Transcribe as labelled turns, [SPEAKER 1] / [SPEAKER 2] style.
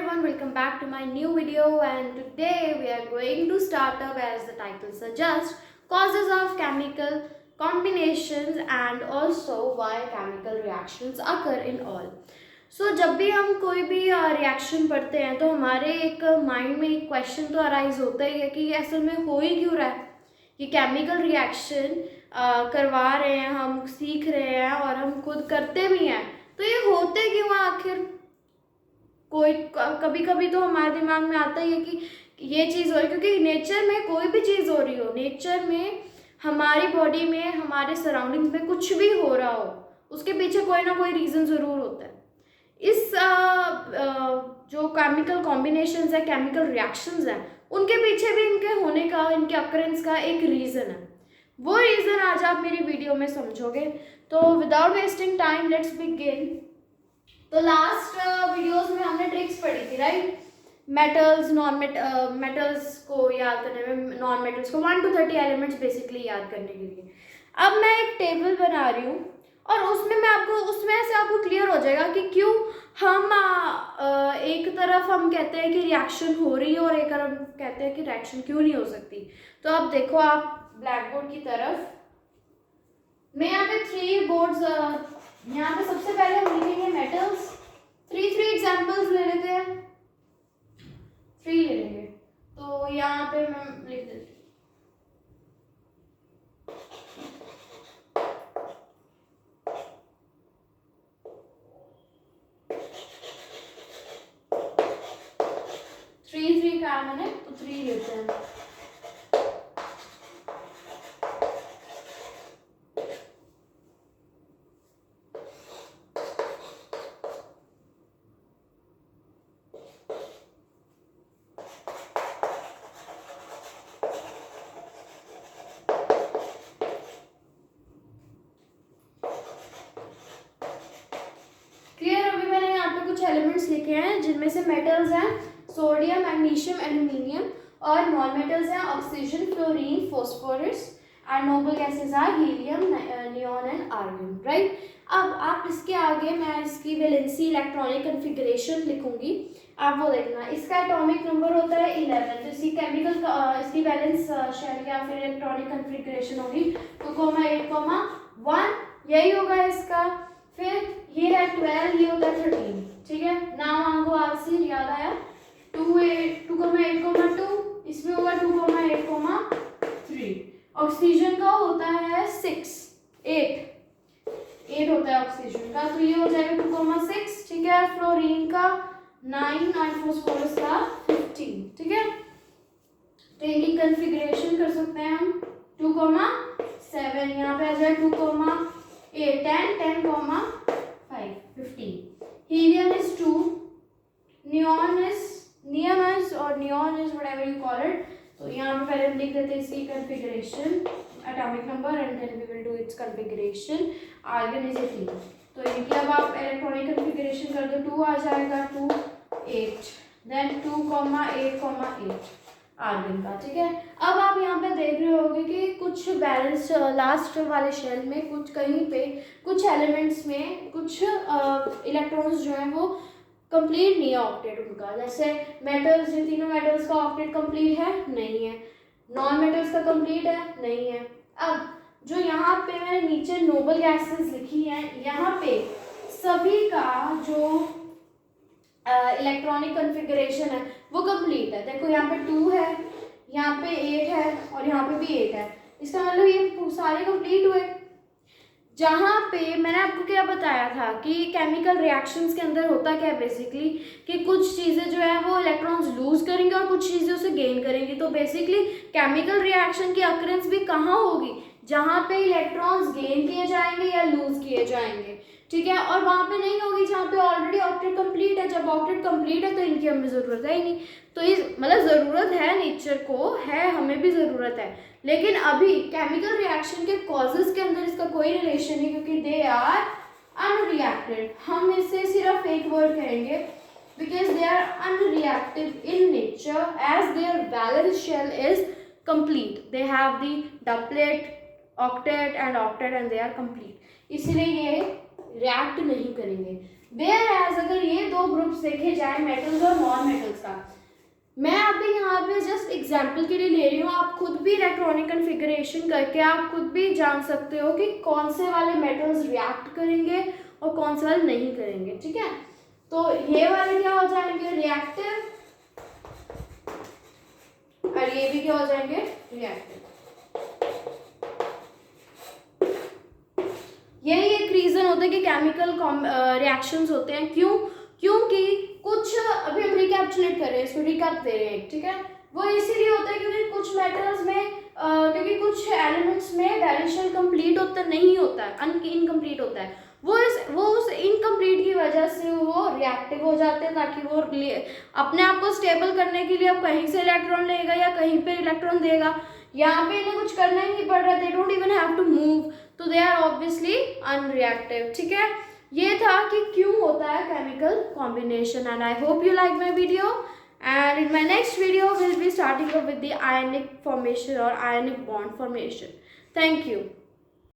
[SPEAKER 1] everyone, welcome back to my new video, and today we are going to start up, as the title suggests, causes of chemical combinations and also why chemical reactions occur in all. So जब भी हम कोई भी reaction पढ़ते हैं तो हमारे एक माइंड में एक क्वेश्चन तो अराइज होता ही है कि असल में हो ही क्यों रहा है। ये केमिकल रिएक्शन करवा रहे हैं, हम सीख रहे हैं और हम खुद करते भी हैं, तो ये होते क्यों हैं आखिर। कोई कभी कभी तो हमारे दिमाग में आता ही है कि ये चीज़ हो रही, क्योंकि नेचर में कोई भी चीज़ हो रही हो, नेचर में हमारी बॉडी में हमारे सराउंडिंग्स में कुछ भी हो रहा हो, उसके पीछे कोई ना कोई रीज़न ज़रूर होता है। इस जो केमिकल कॉम्बिनेशंस है, केमिकल रिएक्शंस हैं, उनके पीछे भी इनके होने का, इनके अकरेंस का एक रीज़न है। वो रीज़न आज आप मेरी वीडियो में समझोगे। तो without wasting time let's begin. तो लास्ट वीडियोस में हमने ट्रिक्स पढ़ी थी, राइट। मेटल्स, नॉन मेटल्स को याद करने में, नॉन मेटल्स को 1 to 30 एलिमेंट्स बेसिकली याद करने के लिए। अब मैं एक टेबल बना रही हूँ और उसमें से आपको क्लियर हो जाएगा कि क्यों हम एक तरफ हम कहते हैं कि रिएक्शन हो रही है और एक तरफ कहते हैं कि रिएक्शन क्यों नहीं हो सकती। तो अब देखो, आप ब्लैक बोर्ड की तरफ, मैं यहाँ पे 3 बोर्ड्स, यहाँ पे सबसे पहले हम लिखेंगे मेटल्स। 3 एग्जांपल्स ले लेते हैं, 3 ले लेंगे। तो यहाँ पे मैं लिख देती हूँ थ्री का मैंने, तो 3 लेते हैं। अभी मैंने यहाँ पे कुछ एलिमेंट्स लिखे हैं जिनमें से मेटल्स हैं सोडियम, मैग्नीशियम, एल्यूमिनियम, और नॉन मेटल्स हैं oxygen, fluorine, phosphorus, and noble gases are helium, neon and argon, right. अब आप इसके आगे मैं इसकी वैलेंसी, इलेक्ट्रॉनिक कॉन्फ़िगरेशन लिखूंगी, आप वो देखना। इसका एटॉमिक नंबर होता है 11, तो इसकी केमिकल इसकी वैलेंस शेल या फिर इलेक्ट्रॉनिक कॉन्फ़िगरेशन होगी 2,8,1, यही होगा इसका। फिर ये है 12, ये होता है 13, ठीक है। नाम आपको आंसर याद आया, 2,8,2, इसमें होगा 2,8,3। ऑक्सीजन का होता है 8 होता है ऑक्सीजन का, तो ये हो जाएगा 2,6, ठीक है। फ्लोरीन का 9 और फॉस्फोरस का 15, ठीक है। तो इनकी कॉन्फ़िगरेशन कर सकते हैं हम 2,7, यहाँ पे आ जाए 2,8, 10, 10,5, 15। Helium is 2, neon is whatever you call it। तो यहाँ पे पहले हम लिख देते हैं इसकी configuration, atomic number, and then we will do its configuration. Argon is 18, तो इनकी अब आप इलेक्ट्रॉनिक कॉन्फ़िगरेशन कर दो, 2 आ जाएगा, 2, 8, देन 2,8,8 आर्गन का, ठीक है। अब आप यहाँ पे देख रहे होंगे कि कुछ बैलेंस लास्ट वाले शेल में कुछ कहीं पे कुछ एलिमेंट्स में कुछ इलेक्ट्रॉन्स जो हैं वो कंप्लीट नहीं है ऑक्टेट उनका। जैसे मेटल्स, ये तीनों मेटल्स का ऑक्टेट कंप्लीट है, नहीं है। नॉन मेटल्स का कंप्लीट है, नहीं है। अब जो यहाँ पे मैंने नीचे नोबल गैसेस लिखी हैं, यहाँ पे सभी का जो इलेक्ट्रॉनिक कॉन्फ़िगरेशन है वो कंप्लीट है। देखो यहाँ पे 2 है, यहाँ पे 8 है और यहाँ पे भी 8 है, इसका मतलब ये सारे कंप्लीट हुए। जहाँ पे मैंने आपको क्या बताया था कि केमिकल रिएक्शंस के अंदर होता क्या है बेसिकली, कि कुछ चीज़ें जो है वो इलेक्ट्रॉन्स लूज करेंगे और कुछ चीज़ें उसे गेन करेंगी। तो बेसिकली केमिकल रिएक्शन की अकरेंस भी कहाँ होगी, जहाँ पे इलेक्ट्रॉन्स गेन किए जाएंगे या लूज किए जाएंगे, ठीक है। और वहाँ पे नहीं होगी जहाँ पे ऑलरेडी ऑक्टेट कंप्लीट है। जब ऑक्टेट कंप्लीट है तो इनकी हमें ज़रूरत है ही नहीं। तो इस मतलब ज़रूरत है, नेचर को है, हमें भी ज़रूरत है, लेकिन अभी केमिकल रिएक्शन के कॉजेज़ के अंदर इसका कोई रिलेशन नहीं, क्योंकि दे आर अनरिएक्टेड। हम इसे सिर्फ एक वर्ड कहेंगे, because they are unreactive in nature as their valence shell is complete. They have the doublet, octet and octet, and they are complete. इसलिए ये रिएक्ट नहीं करेंगे। Whereas अगर ये दो ग्रुप्स देखे जाए मेटल्स और नॉन मेटल्स का, मैं अभी यहाँ पे जस्ट एग्जाम्पल के लिए ले रही हूँ, आप खुद भी इलेक्ट्रॉनिक कन्फिगरेशन करके आप खुद भी जान सकते हो कि कौन से वाले मेटल्स रिएक्ट करेंगे और कौन से वाले नहीं करेंगे, ठीक है। तो ये वाले क्या हो जाएंगे, रिएक्टिव, और ये भी क्या हो जाएंगे, रिएक्टिव। यही एक रीजन होता है कि केमिकल रिएक्शंस होते हैं। क्योंकि कुछ, अभी हम रिकैप्चुलेट कर रहे हैं, इसको रिकैप दे रहे हैं, ठीक है। वो इसीलिए होता है क्योंकि कुछ मेटल्स में क्योंकि कुछ एलिमेंट्स में वैल्यूशन कंप्लीट होता नहीं होता है, इनकम्प्लीट होता है। वो उस इनकम्प्लीट की वजह से वो रिएक्टिव हो जाते हैं, ताकि वो अपने आप को स्टेबल करने के लिए अब कहीं से इलेक्ट्रॉन लेगा या कहीं पे इलेक्ट्रॉन देगा, यहाँ पे इन्हें कुछ करना ही नहीं पड़ रहा, they don't even have to move, तो दे आर ऑब्वियसली अनरिएक्टिव, ठीक है। ये था कि क्यों होता है chemical combination, and I hope you like my video, and in my next video we'll be starting up with the ionic formation or ionic bond formation. Thank you.